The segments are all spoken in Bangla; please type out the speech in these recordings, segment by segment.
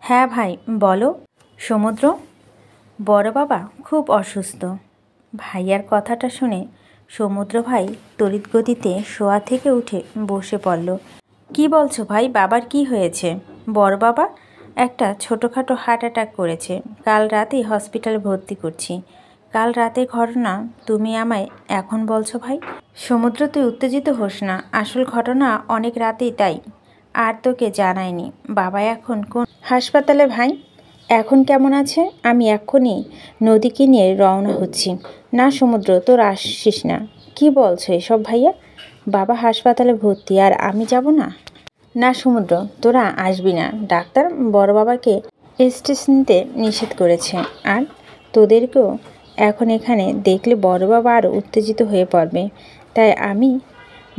হ্যাঁ ভাই বলো। সমুদ্র, বড় বাবা খুব অসুস্থ। ভাইয়ার কথাটা শুনে সমুদ্র ভাই তড়িৎ গতিতে শোয়া থেকে উঠে বসে পড়ল। কি বলছো ভাই, বাবার কি হয়েছে? বড় বাবা একটা ছোটোখাটো হার্ট অ্যাটাক করেছে, কাল রাতেই হসপিটালে ভর্তি করছি। কাল রাতের ঘটনা তুমি আমায় এখন বলছো ভাই? সমুদ্র, তুই উত্তেজিত হোস না, আসল ঘটনা অনেক রাতেই, তাই আর তোকে জানায়নি। বাবা এখন কোন হাসপাতালে ভাই? এখন কেমন আছে? আমি এক্ষুনি নদীকে নিয়ে রওনা হচ্ছি। না সমুদ্র, তোর আসিস না। কি বলছো এসব ভাইয়া? বাবা হাসপাতালে ভর্তি আর আমি যাব না? না সমুদ্র, তোরা আসবি না। ডাক্তার বড় বাবাকে স্টেশন নিতে নিষেধ করেছে। আর তোদেরকেও এখন এখানে দেখলে বড় বাবা আরও উত্তেজিত হয়ে পড়বে। তাই আমি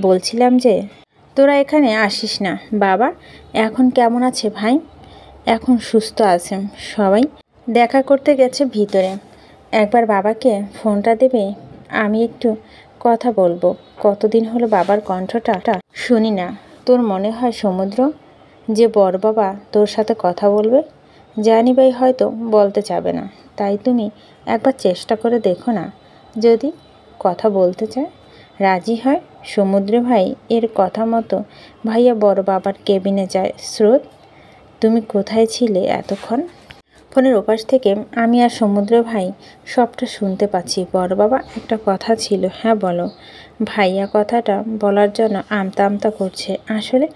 বলছিলাম যে তোরা এখানে আসিস না। বাবা এখন কেমন আছে ভাই? এখন সুস্থ আছেন। সবাই দেখা করতে গেছে ভিতরে। একবার বাবাকে ফোনটা দেবে? আমি একটু কথা বলবো। কতদিন হলো বাবার কণ্ঠটা শুনি না। তোর মনে হয় সমুদ্র যে বড় বাবা তোর সাথে কথা বলবে? জানি ভাই হয়তো বলতে চাবে না, তাই তুমি একবার চেষ্টা করে দেখো না। যদি কথা বলতে চায়, রাজি হয়। সমুদ্র ভাই এর কথা মতো ভাইয়া বড় বাবার কেবিনে যায়। স্রোত, তুমি কোথায় ছিলে এতক্ষণ? ফোনের ওপাশ থেকে আমি আর সমুদ্র ভাই সবটা শুনতে পাচ্ছি। বড় বাবা একটা কথা ছিল। হ্যাঁ বলো। ভাইয়া কথাটা বলার জন্য আমতা আমতা করছে। আসলে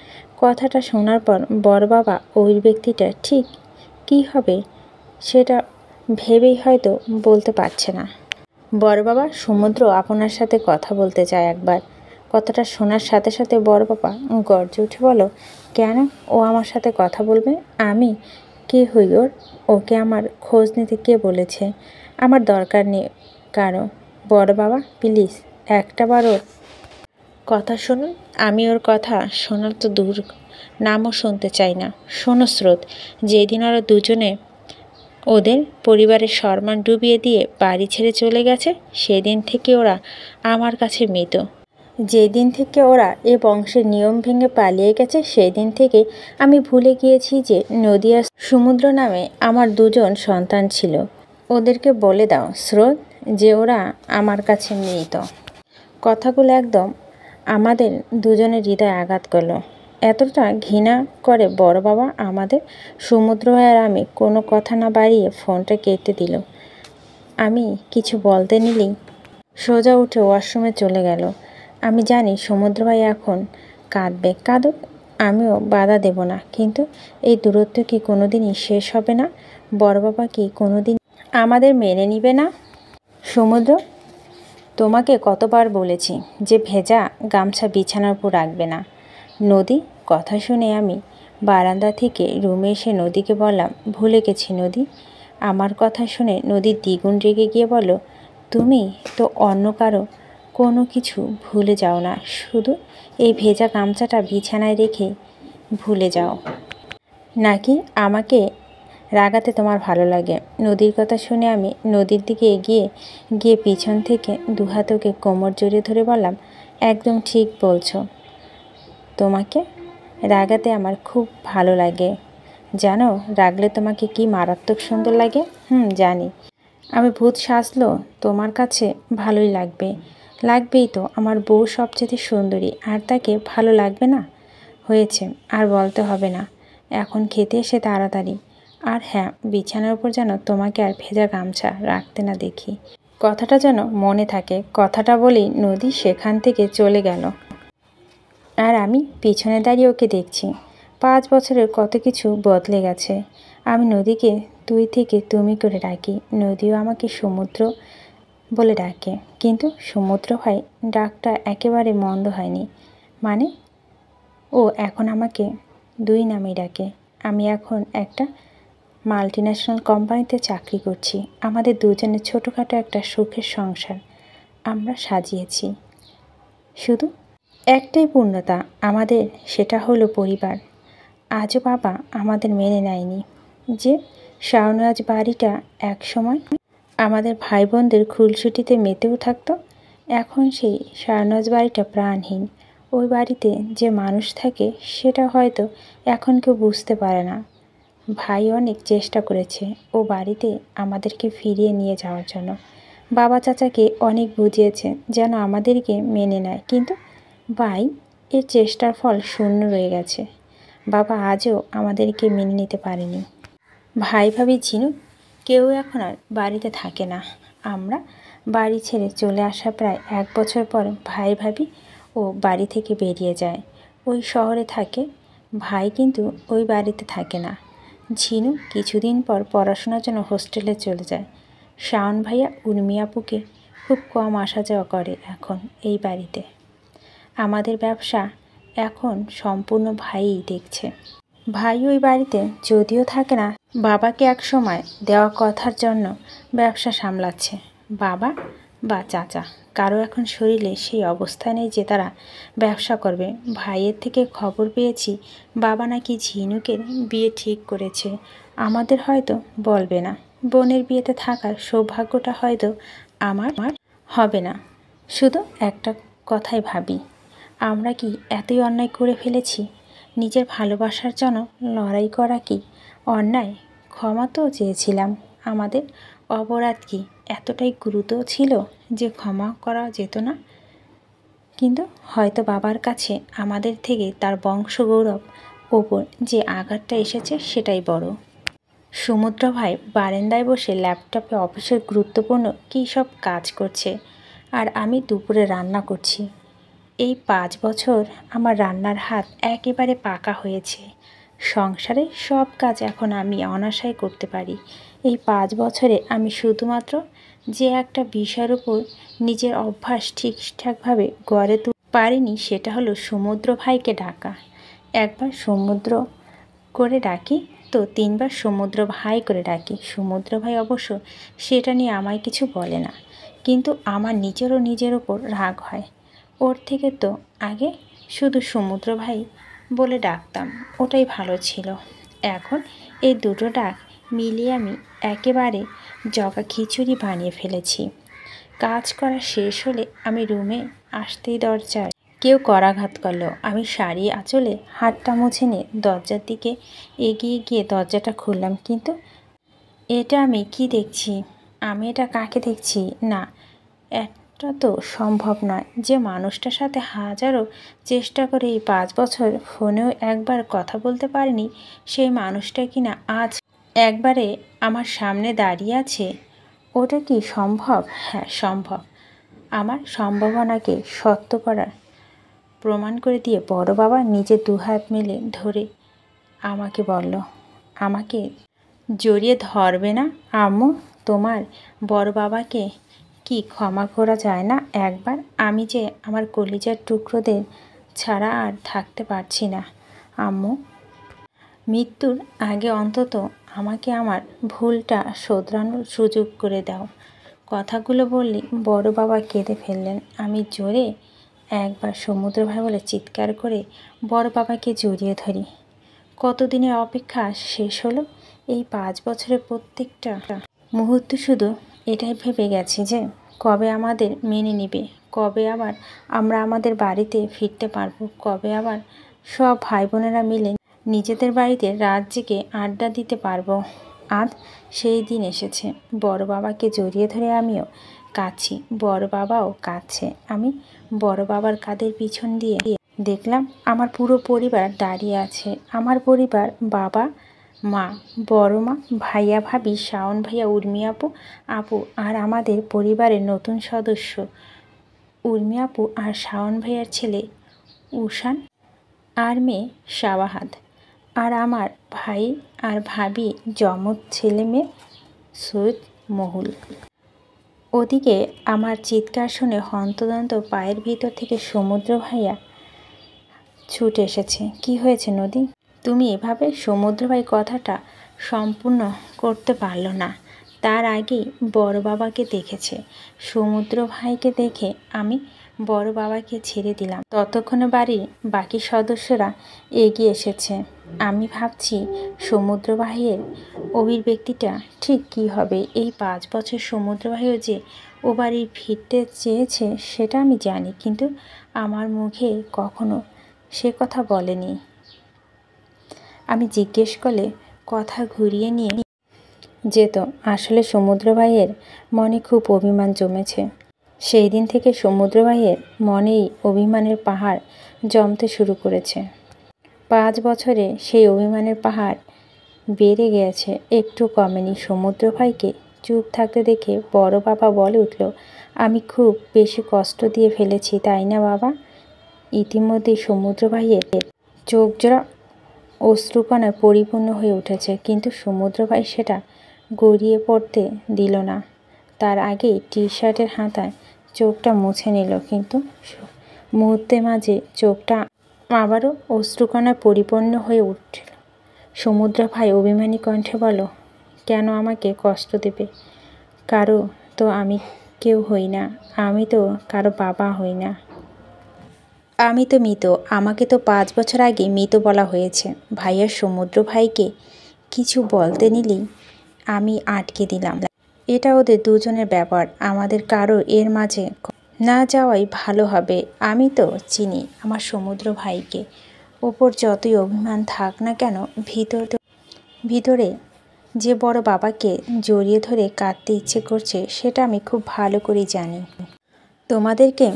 কথাটা শোনার পর বড় বাবা ওই ব্যক্তিটা ঠিক কী হবে সেটা ভেবেই হয়তো বলতে পারছে না। বড় বাবা, সমুদ্র আপনার সাথে কথা বলতে চায় একবার। কথাটা শোনার সাথে সাথে বড় বাবা গর্জে উঠে বলো, কেন ও আমার সাথে কথা বলবে? আমি কে হই ওর? ওকে আমার খোঁজ নিতে কে বলেছে? আমার দরকার নেই কারো। বড় বাবা প্লিজ একটাবার ওর কথা শুনুন। আমি ওর কথা শোনার তো দূর নামও শুনতে চাই না। শোনো স্রোত, যেদিন ওরা দুজনে ওদের পরিবারের সম্মান ডুবিয়ে দিয়ে বাড়ি ছেড়ে চলে গেছে, সেদিন থেকে ওরা আমার কাছে মৃত। যেদিন থেকে ওরা এ বংশের নিয়ম ভেঙে পালিয়ে গেছে, সেদিন থেকে আমি ভুলে গিয়েছি যে নদী আর সমুদ্র নামে আমার দুজন সন্তান ছিল। ওদেরকে বলে দাও স্রোত যে ওরা আমার কাছে মৃত। কথাগুলো একদম আমাদের দুজনের হৃদয়ে আঘাত করলো। এতটা ঘৃণা করে বড় বাবা আমাদের। সমুদ্র আর আমি কোনো কথা না বাড়িয়ে ফোনটা কেটে দিল। আমি কিছু বলতে নিলেই সোজা উঠে ওয়াশরুমে চলে গেল। আমি জানি সমুদ্র ভাই এখন কাঁদবে, কাঁদুক, আমিও বাধা দেব না। কিন্তু এই দূরত্ব কি কোনোদিনই শেষ হবে না? বড় বাবা কি কোনোদিন আমাদের মেনে নিবে না? সমুদ্র, তোমাকে কতবার বলেছি যে ভেজা গামছা বিছানার উপর রাখবে না। নদী, কথা শুনে আমি বারান্দা থেকে রুমে এসে নদীকে বললাম, ভুলে গেছি নদী। আমার কথা শুনে নদী দ্বিগুণ রেগে গিয়ে বলল, তুমি তো অন্য কারো কোনো কিছু ভুলে যাও না, শুধু এই ভেজা গামছাটা বিছানায় রেখে ভুলে যাও নাকি আমাকে রাগাতে তোমার ভালো লাগে? নদীর কথা শুনে আমি নদীর দিকে এগিয়ে গিয়ে পিছন থেকে দুহাত ওকে কোমর জড়িয়ে ধরে বললাম, একদম ঠিক বলছো। তোমাকে রাগাতে আমার খুব ভালো লাগে। জানো রাগলে তোমাকে কি মারাত্মক সুন্দর লাগে? জানি। আমি ভূত সাজলো তোমার কাছে ভালোই লাগবে। লাগবেই তো, আমার বউ সবচেয়ে সুন্দরী, আর তাকে ভালো লাগবে না? হয়েছে, আর বলতে হবে না। এখন খেতে এসে তাড়াতাড়ি। আর হ্যাঁ, বিছানার উপর যেন তোমাকে আর ভেজা গামছা রাখতে না দেখি। কথাটা যেন মনে থাকে। কথাটা বলেই নদী সেখান থেকে চলে গেল। আর আমি পিছনে দাঁড়িয়ে ওকে দেখছি। 5 বছরের কত কিছু বদলে গেছে। আমি নদীকে তুই থেকে তুমি করে ডাকি, নদীও আমাকে সমুদ্র বলে ডাকে। কিন্তু সমুদ্র ভাই ডাকটা একেবারে মন্দ হয়নি। মানে ও এখন আমাকে দুই নামেই ডাকে। আমি এখন একটা মাল্টিন্যাশনাল কোম্পানিতে চাকরি করছি। আমাদের দুজনের ছোটোখাটো একটা সুখের সংসার আমরা সাজিয়েছি। শুধু একটাই পূর্ণতা আমাদের, সেটা হলো পরিবার। আজও বাবা আমাদের মেনে নেয়নি। যে শাওনাজ বাড়িটা এক সময় আমাদের ভাই বোনদের খুলসুটিতে মেতেও থাকতো, এখন সেই শাওনাজ বাড়িটা প্রাণহীন। ওই বাড়িতে যে মানুষ থাকে সেটা হয়তো এখন কেউ বুঝতে পারে না। ভাই অনেক চেষ্টা করেছে ও বাড়িতে আমাদেরকে ফিরিয়ে নিয়ে যাওয়ার জন্য। বাবা চাচাকে অনেক বুঝিয়েছে যেন আমাদেরকে মেনে নেয়, কিন্তু ভাই এর চেষ্টার ফল শূন্য রয়ে গেছে। বাবা আজও আমাদেরকে মেনে নিতে পারেনি। ভাই ভাবি ঝিনুক কেউ এখন আর বাড়িতে থাকে না। আমরা বাড়ি ছেড়ে চলে আসা প্রায় 1 বছর পর ভাই ভাবি ও বাড়ি থেকে বেরিয়ে যায়। ওই শহরে থাকে। ভাই কিন্তু ওই বাড়িতে থাকে না। ঝিনু কিছুদিন পর পড়াশোনার জন্য হোস্টেলে চলে যায়। শাওন ভাইয়া উর্মি আপুকে খুব কম আসা যাওয়া করে এখন এই বাড়িতে। আমাদের ব্যবসা এখন সম্পূর্ণ ভাইই দেখছে। ভাই ওই বাড়িতে যদিও থাকে না, বাবাকে এক সময় দেওয়া কথার জন্য ব্যবসা সামলাচ্ছে। বাবা বা চাচা কারো এখন শরীরে সেই অবস্থা নেই যে তারা ব্যবসা করবে। ভাইয়ের থেকে খবর পেয়েছি বাবা নাকি ঝিনুকের বিয়ে ঠিক করেছে। আমাদের হয়তো বলবে না। বোনের বিয়েতে থাকার সৌভাগ্যটা হয়তো আমার হবে না। শুধু একটা কথাই ভাবি, আমরা কি এতই অন্যায় করে ফেলেছি? নিজের ভালোবাসার জন্য লড়াই করা কি অন্যায়? ক্ষমা তো চেয়েছিলাম। আমাদের অপরাধ কি এতটাই গুরুতর ছিল যে ক্ষমা করা যেত না? কিন্তু হয়তো বাবার কাছে আমাদের থেকে তার বংশগৌরব ওপর যে আঘাতটা এসেছে সেটাই বড়। সমুদ্র ভাই বারান্দায় বসে ল্যাপটপে অফিসের গুরুত্বপূর্ণ কী সব কাজ করছে, আর আমি দুপুরে রান্না করছি। এই 5 বছর আমার রান্নার হাত একেবারে পাকা হয়েছে। সংসারে সব কাজ এখন আমি অনায়াসেই করতে পারি। এই 5 বছরে আমি শুধুমাত্র যে একটা বিষয়ের উপর নিজের অভ্যাস ঠিকঠাকভাবে গড়ে তুলতে পারিনি সেটা হলো সমুদ্র ভাইকে ডাকা। একবার সমুদ্র করে ডাকি তো 3 বার সমুদ্র ভাই করে ডাকি। সমুদ্র ভাই অবশ্য সেটা নিয়ে আমায় কিছু বলে না, কিন্তু আমার নিজের ওপর রাগ হয়। ওর থেকে তো আগে শুধু সমুদ্র ভাই বলে ডাকতাম, ওটাই ভালো ছিল। এখন এই দুটো ডাক মিলিয়ে আমি একেবারে জগা খিচুড়ি বানিয়ে ফেলেছি। কাজ করা শেষ হলে আমি রুমে আসতেই দরজায় কেউ করাঘাত করলো। আমি শাড়ি আঁচলে হাতটা মুছে নিয়ে দরজার দিকে এগিয়ে গিয়ে দরজাটা খুললাম। কিন্তু এটা আমি কি দেখছি? আমি এটা কাকে দেখছি? না, এটা তো সম্ভব নয় যে মানুষটার সাথে হাজারো চেষ্টা করে এই 5 বছর ফোনেও একবার কথা বলতে পারিনি, সেই মানুষটা কিনা আজ একবারে আমার সামনে দাঁড়িয়ে আছে। ওটা কি সম্ভব? হ্যাঁ সম্ভব। আমার সম্ভাবনাকে সত্য করার প্রমাণ করে দিয়ে বড় বাবা নিজে 2 হাত মেলে ধরে আমাকে বলল, আমাকে জড়িয়ে ধরবে না আম্মু? তোমার বড় বাবাকে কি ক্ষমা করা যায় না একবার? আমি যে আমার কলিজার টুকরোদের ছাড়া আর থাকতে পারছি না আম্মু। মৃত্যুর আগে অন্তত আমাকে আমার ভুলটা শোধরানোর সুযোগ করে দাও। কথাগুলো বললে বড় বাবা কেঁদে ফেললেন। আমি জোরে একবার সমুদ্র ভাই বলে চিৎকার করে বড় বাবাকে জড়িয়ে ধরি। কতদিনের অপেক্ষা শেষ হলো। এই 5 বছরের প্রত্যেকটা মুহূর্ত শুধু এটাই ভেবে গেছি যে কবে আমাদের মেনে নেবে, কবে আবার আমরা আমাদের বাড়িতে ফিরতে পারবো, কবে আবার সব ভাই বোনেরা মিলে নিজেদের বাড়িতে রাত জেগে আড্ডা দিতে পারবো। আজ সেই দিন এসেছে। বড় বাবাকে জড়িয়ে ধরে আমিও কাঁদছি, বড় বাবাও কাঁদছে। আমি বড় বাবার কাঁধের পিছন দিয়ে দেখলাম আমার পুরো পরিবার দাঁড়িয়ে আছে। আমার পরিবার বাবা মা, বড় মা, ভাইয়া ভাবি, শাওন ভাইয়া, উর্মি আপু আর আমাদের পরিবারের নতুন সদস্য উর্মি আপু আর শাওন ভাইয়ার ছেলে উষান আর মেয়ে শাওয়াহাত, আর আমার ভাই আর ভাবি জমজ ছেলে মেয়ে সৈয়দ মহুল। ওদিকে আমার চিৎকার শুনে হন্তদন্ত পায়ের ভিতর থেকে সমুদ্র ভাইয়া ছুটে এসেছে। কি হয়েছে নদী? তুমি এভাবে? সমুদ্র ভাই কথাটা সম্পূর্ণ করতে পারল না, তার আগেই বড় বাবাকে দেখেছে। সমুদ্র ভাইকে দেখে আমি বড় বাবাকে ছেড়ে দিলাম। ততক্ষণে বাড়ির বাকি সদস্যরা এগিয়ে এসেছে। আমি ভাবছি সমুদ্র ভাইয়ের অভিব্যক্তিটা ঠিক কী হবে। এই 5 বছর সমুদ্র ভাইও যে ও বাড়ি ফিরতে চেয়েছে সেটা আমি জানি, কিন্তু আমার মুখে কখনো সে কথা বলেনি। আমি জিজ্ঞেস করলে কথা ঘুরিয়ে নিয়ে যেত। আসলে সমুদ্র ভাইয়ের মনে খুব অভিমান জমেছে। সেই দিন থেকে সমুদ্র ভাইয়ের মনেই অভিমানের পাহাড় জমতে শুরু করেছে। 5 বছরে সেই অভিমানের পাহাড় বেড়ে গিয়েছে, একটু কমেনি। সমুদ্র ভাইকে চুপ থাকতে দেখে বড় বাবা বলে উঠল, আমি খুব বেশি কষ্ট দিয়ে ফেলেছি, তাই না বাবা? ইতিমধ্যেই সমুদ্র ভাইয়ের চোখজোড়া অশ্রুকণায় পরিপূর্ণ হয়ে উঠেছে, কিন্তু সমুদ্র ভাই সেটা গড়িয়ে পড়তে দিল না। তার আগেই টি-শার্টের হাতায় চোখটা মুছে নিল, কিন্তু মুহূর্তের মাঝে চোখটা আবারও অশ্রুকণায় পরিপূর্ণ হয়ে উঠল। সমুদ্র ভাই অভিমানী কণ্ঠে বলল, কেন আমাকে কষ্ট দেবে? কারো তো আমি কেউ হই না, আমি তো কারো বাবা হই না, আমি তো মৃত। আমাকে তো 5 বছর আগে মৃত বলা হয়েছে। ভাইয়ার সমুদ্র ভাইকে কিছু বলতে নিলেই আমি আটকে দিলাম। এটা ওদের দুজনের ব্যাপার, আমাদের কারো এর মাঝে না যাওয়াই ভালো হবে। আমি তো চিনি আমার সমুদ্র ভাইকে। ওপর যতই অভিমান থাক না কেন, ভিতরে যে বড় বাবাকে জড়িয়ে ধরে কাঁদতে ইচ্ছে করছে সেটা আমি খুব ভালো করে জানি। তোমাদেরকে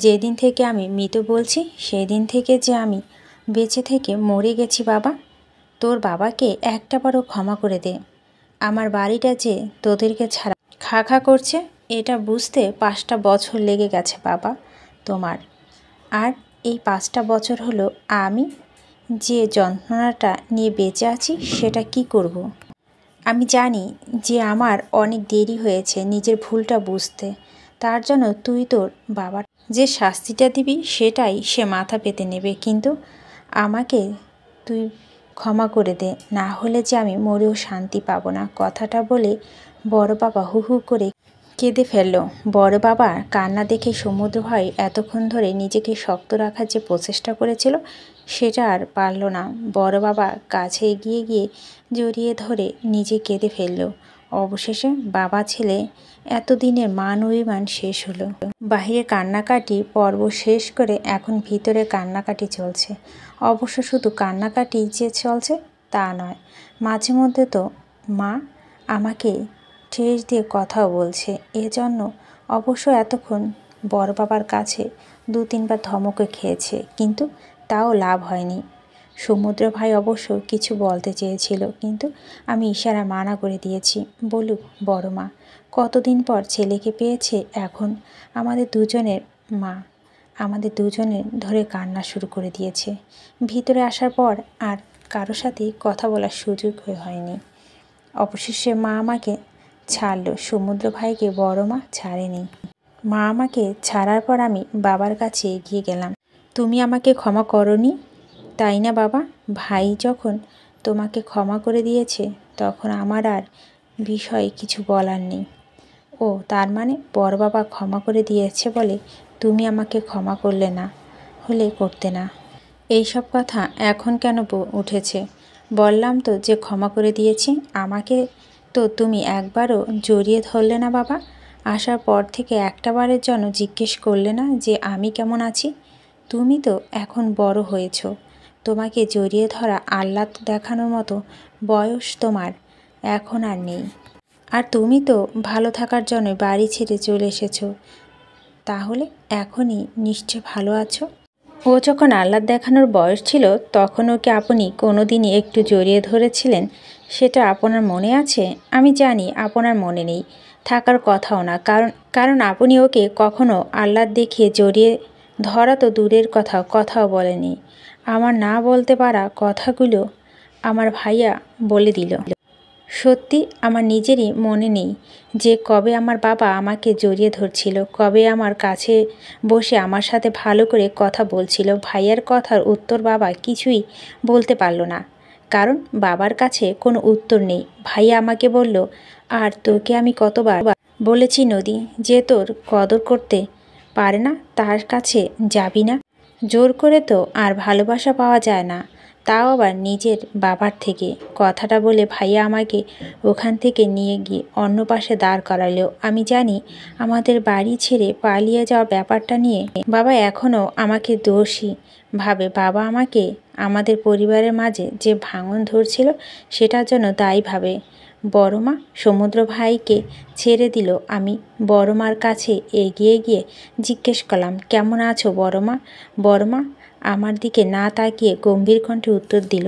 যেদিন থেকে আমি মৃত বলছি সেই দিন থেকে যে আমি বেঁচে থেকে মরে গেছি বাবা। তোর বাবাকে একটাবারও ক্ষমা করে দে। আমার বাড়িটা যে তোদেরকে ছাড়া খা খা করছে এটা বুঝতে 5টা বছর লেগে গেছে বাবা তোমার। আর এই 5টা বছর হলো আমি যে যন্ত্রণাটা নিয়ে বেঁচে আছি সেটা কি করব। আমি জানি যে আমার অনেক দেরি হয়েছে নিজের ভুলটা বুঝতে। তার জন্য তুই তোর বাবার যে শাস্তিটা দিবি সেটাই সে মাথা পেতে নেবে, কিন্তু আমাকে তুই ক্ষমা করে দে, না হলে যে আমি মরেও শান্তি পাবো না। কথাটা বলে বড় বাবা হু হু করে কেঁদে ফেলল। বড় বাবার কান্না দেখে সমুদ্র ভাই এতক্ষণ ধরে নিজেকে শক্ত রাখার যে প্রচেষ্টা করেছিল সেটা আর পারল না। বড় বাবা কাছে এগিয়ে গিয়ে জড়িয়ে ধরে নিজে কেঁদে ফেলল। অবশেষে বাবা ছেলে এতদিনের মান অভিমান শেষ হলো। বাহিরে কান্নাকাটি পর্ব শেষ করে এখন ভিতরে কান্নাকাটি চলছে। অবশ্য শুধু কান্নাকাটি যে চলছে তা নয়, মাঝে মধ্যে তো মা আমাকে ঠেস দিয়ে কথাও বলছে। এজন্য অবশ্য এতক্ষণ বড় বাবার কাছে 2-3বার ধমকে খেয়েছে, কিন্তু তাও লাভ হয়নি। সমুদ্র ভাই অবশ্য কিছু বলতে চেয়েছিল, কিন্তু আমি ইশারা মানা করে দিয়েছি। বলুক বড় মা, কতদিন পর ছেলেকে পেয়েছে, এখন আমাদের দুজনের মা আমাদের দুজনের ধরে কান্না শুরু করে দিয়েছে। ভিতরে আসার পর আর কারো সাথেই কথা বলার সুযোগ হয়নি। অবশেষে মা আমাকে ছাড়লো, সমুদ্র ভাইকে বড় মা ছাড়েনি। মা আমাকে ছাড়ার পর আমি বাবার কাছে এগিয়ে গেলাম। তুমি আমাকে ক্ষমা করনি, তাই না বাবা? ভাই যখন তোমাকে ক্ষমা করে দিয়েছে তখন আমার আর বিষয়ে কিছু বলার নেই। ও তার মানে বড় বাবা ক্ষমা করে দিয়েছে বলে তুমি আমাকে ক্ষমা করলে না হলে করতে না? এইসব কথা এখন কেন উঠেছে? বললাম তো যে ক্ষমা করে দিয়েছি। আমাকে তো তুমি একবারও জড়িয়ে ধরলে না বাবা। আসার পর থেকে একটাবারের জন্য জিজ্ঞেস করলে না যে আমি কেমন আছি। তুমি তো এখন বড় হয়েছ, তোমাকে জড়িয়ে ধরা আহ্লাদ দেখানোর মতো বয়স তোমার এখন আর নেই। আর তুমি তো ভালো থাকার জন্য বাড়ি ছেড়ে চলে এসেছো, তাহলে এখনই নিশ্চয় ভালো আছো। ও যখন আহ্লাদ দেখানোর বয়স ছিল তখন ওকে আপনি কোনো দিনই একটু জড়িয়ে ধরেছিলেন, সেটা আপনার মনে আছে? আমি জানি আপনার মনে নেই, থাকার কথাও না, কারণ আপনি ওকে কখনো আহ্লাদ দেখিয়ে জড়িয়ে ধরা তো দূরের কথাও বলেনি। আমার না বলতে পারা কথাগুলো আমার ভাইয়া বলে দিল। সত্যি আমার নিজেরই মনে নেই যে কবে আমার বাবা আমাকে জড়িয়ে ধরছিল, কবে আমার কাছে বসে আমার সাথে ভালো করে কথা বলছিল। ভাইয়ার কথার উত্তর বাবা কিছুই বলতে পারল না, কারণ বাবার কাছে কোনো উত্তর নেই। ভাইয়া আমাকে বলল, আর তোকে আমি কতবার বলেছি নদী, যে তোর কদর করতে পারে না তার কাছে যাবি না। জোর করে তো আর ভালোবাসা পাওয়া যায় না, তাও আবার নিজের বাবার থেকে। কথাটা বলে ভাইয়া আমাকে ওখান থেকে নিয়ে গিয়ে অন্য পাশে দাঁড় করালো। আমি জানি আমাদের বাড়ি ছেড়ে পালিয়ে যাওয়ার ব্যাপারটা নিয়ে বাবা এখনও আমাকে দোষী ভাবে। বাবা আমাকে আমাদের পরিবারের মাঝে যে ভাঙন ধরছিল সেটার জন্য দায়ী ভাবে। বড় মা সমুদ্র ভাইকে ছেড়ে দিল। আমি বড় মার কাছে এগিয়ে গিয়ে জিজ্ঞেস করলাম, কেমন আছো বড় মা? বড় মা আমার দিকে না তাকিয়ে গম্ভীর কণ্ঠে উত্তর দিল,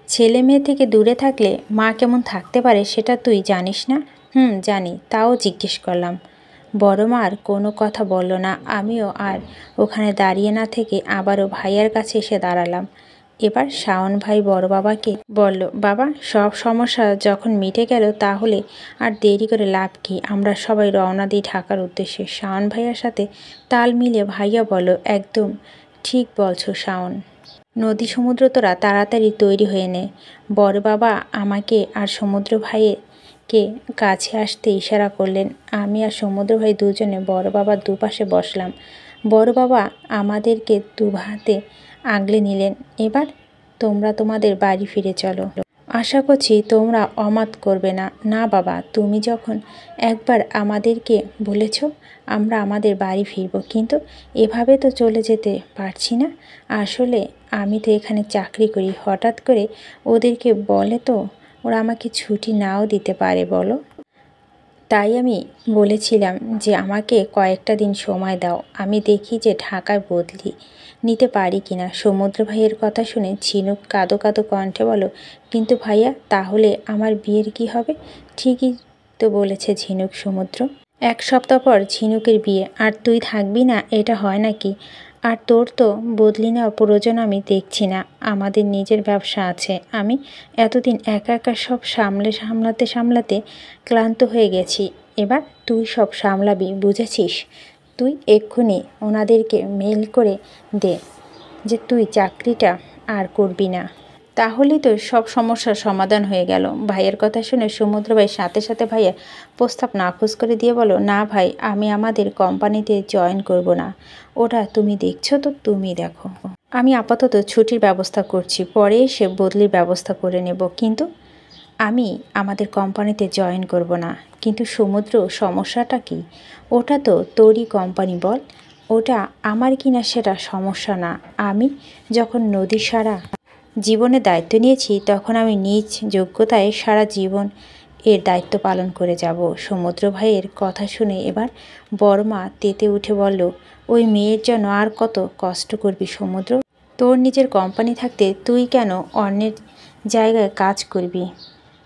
ছেলে মেয়ে থেকে দূরে থাকলে মা কেমন থাকতে পারে সেটা তুই জানিস না? জানি, তাও জিজ্ঞেস করলাম। বড় মা আর কোনো কথা বলল না। আমিও আর ওখানে দাঁড়িয়ে না থেকে আবারও ভাইয়ার কাছে এসে দাঁড়ালাম। এবার শাওন ভাই বড় বাবাকে বলল, বাবা সব সমস্যা যখন মিটে গেল তাহলে আর দেরি করে লাভ কি? আমরা সবাই রওনা দিই ঢাকার উদ্দেশ্যে। শাওন ভাইয়ার সাথে তাল মিলিয়ে ভাইয়া বলল, একদম ঠিক বলছো শাওন। নদী সমুদ্র তোরা তাড়াতাড়ি তৈরি হয়ে নে। বড় বাবা আমাকে আর সমুদ্র ভাইকে কাছে আসতে ইশারা করলেন। আমি আর সমুদ্র ভাই দুজনে বড় বাবার দুপাশে বসলাম। বড় বাবা আমাদেরকে দুহাতে আগলে নিলেন। এবার তোমরা তোমাদের বাড়ি ফিরে চলো। আশা করছি তোমরা অমাত করবে না। না বাবা, তুমি যখন একবার আমাদেরকে বলেছ আমরা আমাদের বাড়ি ফিরব, কিন্তু এভাবে তো চলে যেতে পারছি না। আসলে আমি তো এখানে চাকরি করি। হঠাৎ করে ওদেরকে বলে তো ওরা আমাকে ছুটি নাও দিতে পারে বলো। তাই আমি বলেছিলাম যে আমাকে কয়েকটা দিন সময় দাও, আমি দেখি যে ঢাকায় বদলি নিতে পারি কিনা। সমুদ্র ভাইয়ের কথা শুনে ঝিনুক কাঁদো কাঁদো কণ্ঠে বলো, কিন্তু ভাইয়া তাহলে আমার বিয়ের কি হবে? ঠিকই তো বলেছে ঝিনুক। সমুদ্র, 1 সপ্তাহ পর ঝিনুকের বিয়ে, আর তুই থাকবি না? এটা হয় নাকি? আর তোর তো বদলি নেওয়া প্রয়োজন আমি দেখছি না। আমাদের নিজের ব্যবসা আছে। আমি এতদিন একা একা সব সামলাতে ক্লান্ত হয়ে গেছি। এবার তুই সব সামলাবি, বুঝেছিস? তুই এক্ষুনি ওনাদেরকে মেল করে দে যে তুই চাকরিটা আর করবি না। তাহলেই তো সব সমস্যার সমাধান হয়ে গেল। ভাইয়ের কথা শুনে সমুদ্র ভাই সাথে সাথে ভাইয়ের প্রস্তাব নাকচ করে দিয়ে বলো, না ভাই, আমি আমাদের কোম্পানিতে জয়েন করব না। ওটা তুমি দেখছো তো, তুমি দেখো। আমি আপাতত ছুটির ব্যবস্থা করছি, পরে এসে বদলির ব্যবস্থা করে নেব। কিন্তু আমি আমাদের কোম্পানিতে জয়েন করব না। কিন্তু সমুদ্র, সমস্যাটা কি? ওটা তো তোরই কোম্পানি, বল। ওটা আমার কিনা সেটা সমস্যা না। আমি যখন নদী সারা জীবনের দায়িত্ব নিয়েছি তখন আমি নিজ যোগ্যতায় সারা জীবন এর দায়িত্ব পালন করে যাব। সমুদ্র ভাইয়ের কথা শুনে এবার বড় মা তেতে উঠে বলল, ওই মেয়ের জন্য আর কত কষ্ট করবি সমুদ্র? তোর নিজের কোম্পানি থাকতে তুই কেন অন্যের জায়গায় কাজ করবি?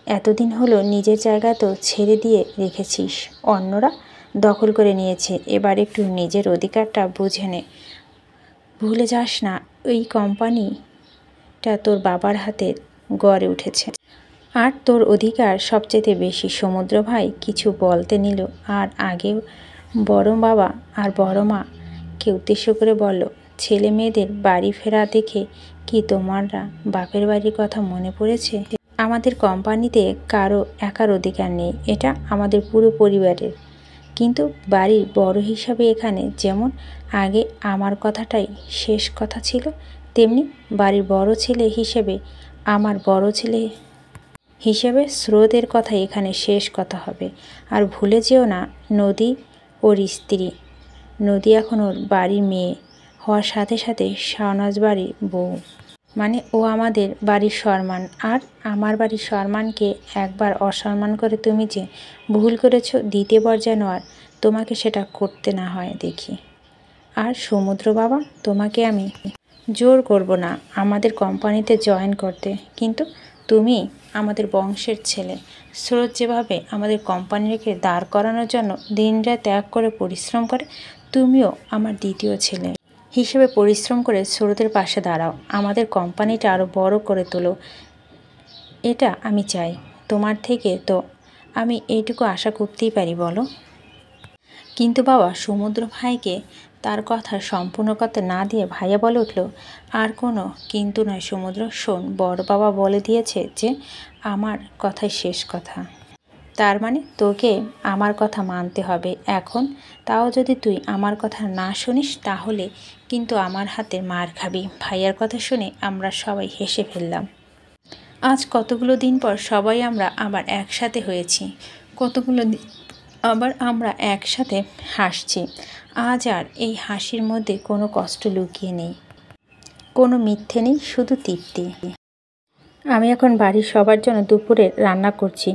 এতদিন হলো নিজের জায়গা তো ছেড়ে দিয়ে রেখেছিস, অন্যরা দখল করে নিয়েছে। এবার একটু নিজের অধিকারটা বুঝে নে। ভুলে যাস না ওই কোম্পানিটা তোর বাবার হাতে গড়ে উঠেছে, আর তোর অধিকার সবচেয়ে বেশি। সমুদ্র ভাই কিছু বলতে নিল আর আগে বড় বাবা আর বড় মাকে উদ্দেশ্য করে বলল, ছেলে মেয়েদের বাড়ি ফেরা দেখে কি তোমারা বাপের বাড়ির কথা মনে পড়েছে? আমাদের কোম্পানিতে কারো একার অধিকার নেই, এটা আমাদের পুরো পরিবারের। কিন্তু বাড়ির বড় হিসাবে এখানে যেমন আগে আমার কথাটাই শেষ কথা ছিল, তেমনি বাড়ির বড় ছেলে হিসেবে আমার বড় ছেলে হিসেবে স্রোতের কথা এখানে শেষ কথা হবে। আর ভুলে যেও না, নদী ওর স্ত্রী। নদী এখন ওর বাড়ির মেয়ে হওয়ার সাথে সাথে শাওনাজ বাড়ির বউ। মানে ও আমাদের বাড়ির সম্মান, আর আমার বাড়ির সম্মানকে একবার অসম্মান করে তুমি যে ভুল করেছো, দ্বিতীয়বার যেন আর তোমাকে সেটা করতে না হয় দেখি। আর সমুদ্র বাবা, তোমাকে আমি জোর করব না আমাদের কোম্পানিতে জয়েন করতে, কিন্তু তুমি আমাদের বংশের ছেলে। স্রোত যেভাবে আমাদের কোম্পানিকে দাঁড় করানোর জন্য দিনরাত এক করে পরিশ্রম করে, তুমিও আমার দ্বিতীয় ছেলে হিসেবে পরিশ্রম করে স্রোতের পাশে দাঁড়াও, আমাদের কোম্পানিটা আরও বড় করে তোলো। এটা আমি চাই তোমার থেকে। তো আমি এইটুকু আশা করতেই পারি, বলো। কিন্তু বাবা, সমুদ্র ভাইকে তার কথা সম্পূর্ণ করতে না দিয়ে ভাইয়া বলে উঠল, আর কোনো কিন্তু নয় সমুদ্র, শোন, বড় বাবা বলে দিয়েছে যে আমার কথাই শেষ কথা। তার মানে তোকে আমার কথা মানতে হবে এখন। তাও যদি তুই আমার কথা না শুনিস তাহলে কিন্তু আমার হাতে মার খাবি। ভাইয়ার কথা শুনে আমরা সবাই হেসে ফেললাম। আজ কতগুলো দিন পর সবাই আমরা আবার একসাথে হয়েছি, কতগুলো দিন আবার আমরা একসাথে হাসছি। আজ আর এই হাসির মধ্যে কোনো কষ্ট লুকিয়ে নেই। কোনো মিথ্যে নেই, শুধু তৃপ্তি। আমি এখন বাড়ির সবার জন্য দুপুরে রান্না করছি।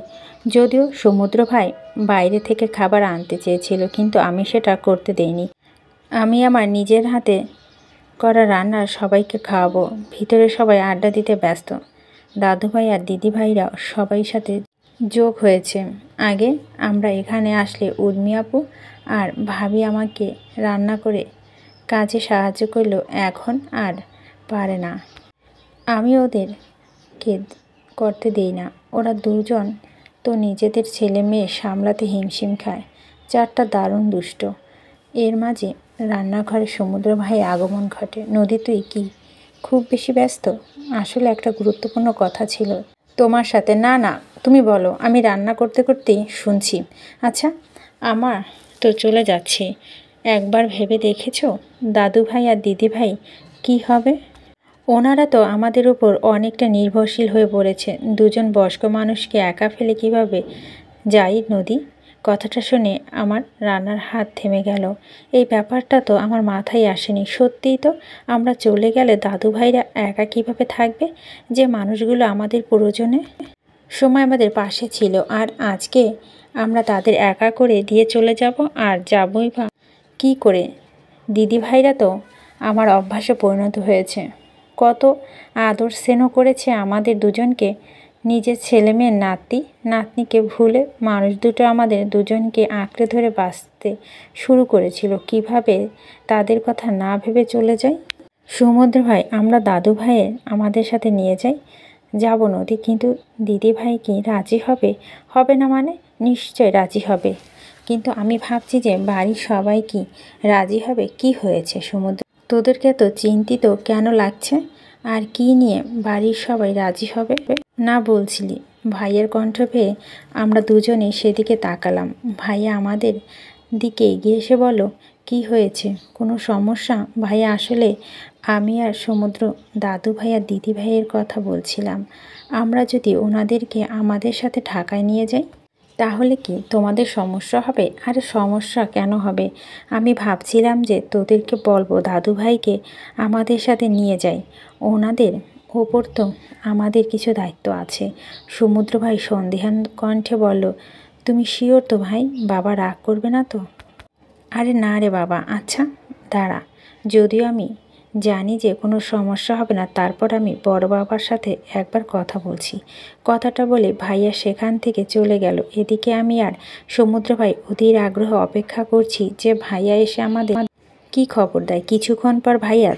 যদিও সমুদ্র ভাই বাইরে থেকে খাবার আনতে চেয়েছিল, কিন্তু আমি সেটা করতে দেইনি। আমি আমার নিজের হাতে করা রান্না সবাইকে খাওয়াবো। ভিতরে সবাই আড্ডা দিতে ব্যস্ত। দাদুভাই আর দিদিভাইরা সবাই সাথে যোগ হয়েছে। আগে আমরা এখানে আসলে উর্মি আপু আর ভাবি আমাকে রান্না করে কাজে সাহায্য করলেও এখন আর পারে না। আমি ওদেরকে করতে দেই না। ওরা দুজন তো নিজেদের ছেলে মেয়ে সামলাতে হিমশিম খায়। চারটা দারুণ দুষ্ট। এর মাঝে রান্নাঘরে সমুদ্র ভাইয়ের আগমন ঘটে। নদী, তুই কি খুব বেশি ব্যস্ত? আসলে একটা গুরুত্বপূর্ণ কথা ছিল তোমার সাথে। না না, তুমি বলো, আমি রান্না করতে করতেই শুনছি। আচ্ছা, আমার তো চলে যাচ্ছে। একবার ভেবে দেখেছো দাদু ভাই আর দিদি ভাই কী হবে? ওনারা তো আমাদের উপর অনেকটা নির্ভরশীল হয়ে পড়েছে। দুজন বয়স্ক মানুষকে একা ফেলে কিভাবে যাই নদী? কথাটা শুনে আমার রান্নার হাত থেমে গেল। এই ব্যাপারটা তো আমার মাথায় আসেনি। সত্যিই তো, আমরা চলে গেলে দাদু ভাইরা একা কীভাবে থাকবে? যে মানুষগুলো আমাদের প্রয়োজনে সময় আমাদের পাশে ছিল, আর আজকে আমরা তাদের একা করে দিয়ে চলে যাব। আর যাবই বা কী করে? দিদি ভাইরা তো আমার অভ্যাসে পরিণত হয়েছে। কত আদর স্নেহ করেছে আমাদের দুজনকে। নিজের ছেলে মেয়ের নাতি নাতনিকে ভুলে মানুষ দুটো আমাদের দুজনকে আঁকড়ে ধরে বাঁচতে শুরু করেছিল। কিভাবে তাদের কথা না ভেবে চলে যাই? সমুদ্র ভাই, আমরা দাদু ভাইয়ের আমাদের সাথে নিয়ে যাই। যাব নদী, কিন্তু দিদি ভাই কি রাজি হবে? হবে না মানে? নিশ্চয় রাজি হবে। কিন্তু আমি ভাবছি যে বাড়ির সবাই কি রাজি হবে? কি হয়েছে সমুদ্র? তোদেরকে তো চিন্তিত কেন লাগছে? আর কি নিয়ে বাড়ির সবাই রাজি হবে না বলছিলি? ভাইয়ের কণ্ঠ পেয়ে আমরা দুজনে সেদিকে তাকালাম। ভাইয়া আমাদের দিকে এগিয়ে এসে বলল, কি হয়েছে? কোনো সমস্যা? ভাইয়া, আসলে আমি আর সমুদ্র দাদু ভাই আর দিদি ভাইয়ের কথা বলছিলাম। আমরা যদি ওনাদেরকে আমাদের সাথে ঢাকায় নিয়ে যাই, তাহলে কি তোমাদের সমস্যা হবে? আরে সমস্যা কেন হবে? আমি ভাবছিলাম যে তোদেরকে বলবো দাদু ভাইকে আমাদের সাথে নিয়ে যাই। ওনাদের ওপর তো আমাদের কিছু দায়িত্ব আছে। সমুদ্র ভাই সন্দিহান কণ্ঠে বলল, তুমি শিওর তো ভাই? বাবা রাগ করবে না তো? আরে না রে বাবা। আচ্ছা দাঁড়া, যদিও আমি জানি যে কোনো সমস্যা হবে না, তারপর আমি বড় বাবার সাথে একবার কথা বলছি। কথাটা বলে ভাইয়া সেখান থেকে চলে গেল। এদিকে আমি আর সমুদ্র ভাই অধীর আগ্রহ অপেক্ষা করছি যে ভাইয়া এসে আমাদের কি খবর দেয়। কিছুক্ষণ পর ভাইয়া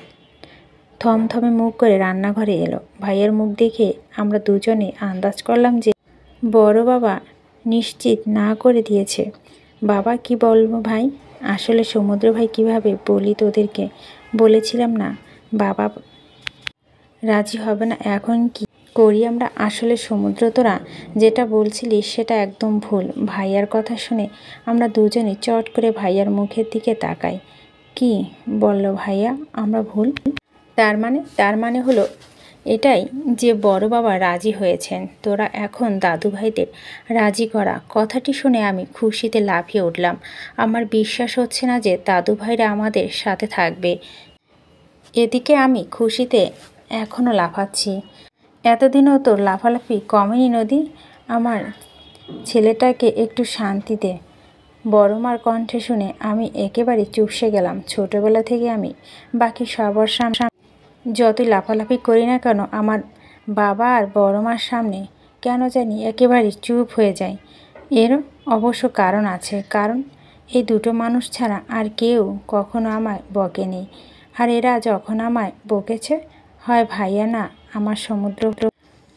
থমথমে মুখ করে রান্নাঘরে এলো। ভাইয়ের মুখ দেখে আমরা দুজনে আন্দাজ করলাম যে বড় বাবা নিশ্চিত না করে দিয়েছে। বাবা, কি বলবো ভাই? আসলে সমুদ্র ভাই, কিভাবে বলি তোদেরকে? বলেছিলাম না বাবা রাজি হবে না। এখন কি করি আমরা? আসলে সমুদ্র, তোরা যেটা বলছিলি সেটা একদম ভুল। ভাইয়ার কথা শুনে আমরা দুজনে চট করে ভাইয়ার মুখের দিকে তাকাই। কি বলল ভাইয়া? আমরা ভুল? তার মানে হলো এটাই যে বড় বাবা রাজি হয়েছেন। তোরা এখন দাদু ভাইদের রাজি করা। কথাটি শুনে আমি খুশিতে লাফিয়ে উঠলাম। আমার বিশ্বাস হচ্ছে না যে দাদু ভাইরা আমাদের সাথে থাকবে। এদিকে আমি খুশিতে এখনও লাফাচ্ছি। এতদিনও তোর লাফালাফি কমেনি নদী? আমার ছেলেটাকে একটু শান্তি দে। বড় মার কণ্ঠে শুনে আমি একেবারে চুপসে গেলাম। ছোটোবেলা থেকে আমি বাকি সবার সামনে যতই লাফালাফি করি না কেন, আমার বাবা আর বড় মার সামনে কেন জানি একেবারে চুপ হয়ে যায়। এর অবশ্য কারণ আছে। কারণ এই দুটো মানুষ ছাড়া আর কেউ কখনো আমায় বকেনি। আর এরা যখন আমায় বকেছে, হয় ভাইয়া না আমার সমুদ্র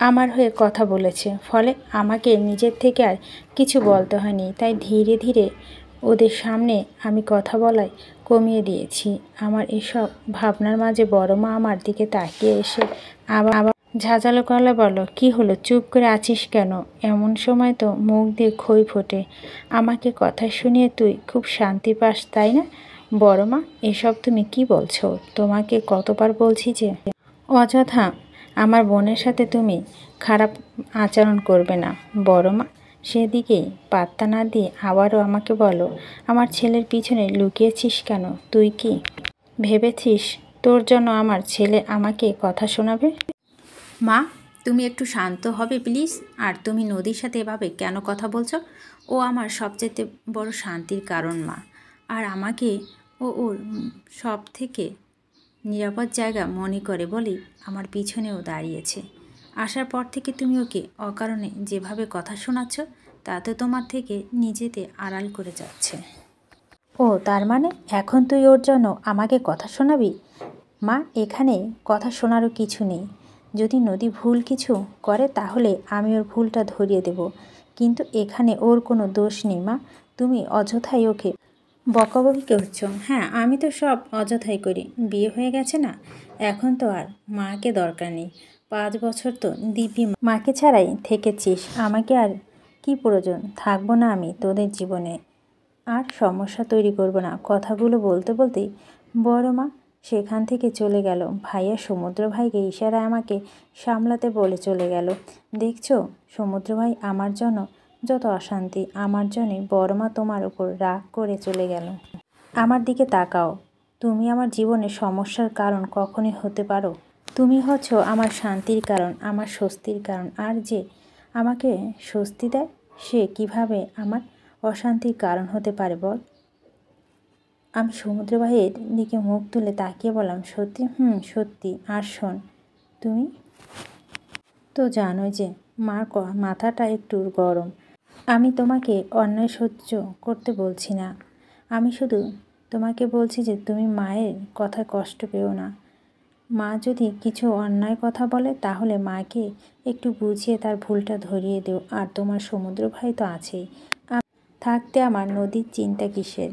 আমার হয়ে কথা বলেছে, ফলে আমাকে নিজের থেকে আর কিছু বলতে হয়নি। তাই ধীরে ধীরে ওদের সামনে আমি কথা বলায় কমিয়ে দিয়েছি। আমার এসব ভাবনার মাঝে বড় মা আমার দিকে তাকিয়ে এসে আবার ঝাঁঝালো গলায় বলল, কি হলো? চুপ করে আছিস কেন? এমন সময় তো মুখ দিয়ে খই ফোটে। আমাকে কথা শুনিয়ে তুই খুব শান্তি পাস, তাই না? বড় মা, এসব তুমি কি বলছো? তোমাকে কতবার বলছি যে অযথা আমার বোনের সাথে তুমি খারাপ আচরণ করবে না। বড় মা সেদিকে পাত্তা না দিয়ে আবারও আমাকে বলো, আমার ছেলের পিছনে লুকিয়েছিস কেন? তুই কি ভেবেছিস তোর জন্য আমার ছেলে আমাকে কথা শোনাবে? মা, তুমি একটু শান্ত হবে প্লিজ। আর তুমি নদীর সাথে এভাবে কেন কথা বলছো? ও আমার সবচেয়ে বড় শান্তির কারণ মা। আর আমাকে ওর সব থেকে নিরাপদ জায়গা মনে করে বলেই আমার পিছনেও দাঁড়িয়েছে। আসার পর থেকে তুমি ওকে অকারণে যেভাবে কথা শোনাচ্ছ, তাতে তোমার থেকে নিজেতে আড়াল করে যাচ্ছে। ও তার মানে এখন তুই ওর জন্য আমাকে কথা শোনাবি? মা, এখানে কথা শোনারও কিছু নেই। যদি নদী ভুল কিছু করে তাহলে আমি ওর ভুলটা ধরিয়ে দেব, কিন্তু এখানে ওর কোনো দোষ নেই মা। তুমি অযথাই ওকে বকাবকি করছো। হ্যাঁ, আমি তো সব অযথাই করি। বিয়ে হয়ে গেছে না, এখন তো আর মাকে দরকার নেই। 5 বছর তো দিব্যি মাকে ছাড়াই থেকেছিস, আমাকে আর কি প্রয়োজন? থাকবো না আমি তোদের জীবনে, আর সমস্যা তৈরি করব না। কথাগুলো বলতে বলতেই বড় মা সেখান থেকে চলে গেল। ভাইয়া সমুদ্র ভাইকে ইশারায় আমাকে সামলাতে বলে চলে গেল। দেখছো সমুদ্র ভাই, আমার জন্য যত অশান্তি, আমার জন্যে বড় মা তোমার উপর রাগ করে চলে গেল। আমার দিকে তাকাও। তুমি আমার জীবনের সমস্যার কারণ কখনই হতে পারো? তুমি হচ্ছ আমার শান্তির কারণ, আমার স্বস্তির কারণ। আর যে আমাকে স্বস্তি দেয় সে কিভাবে আমার অশান্তির কারণ হতে পারে বল? আমি সমুদ্র ভাইয়ের দিকে মুখ তুলে তাকিয়ে বললাম, সত্যি? সত্যি। আর শোন, তুমি তো জানো যে মার মাথাটা একটু গরম। আমি তোমাকে অন্যায় সহ্য করতে বলছি না, আমি শুধু তোমাকে বলছি যে তুমি মায়ের কথায় কষ্ট পেও না। মা যদি কিছু অন্যায় কথা বলে তাহলে মাকে একটু বুঝিয়ে তার ভুলটা ধরিয়ে দিও। আর তোমার সমুদ্র ভাই তো আছেই, থাকতে আমার নদীর চিন্তা কিসের?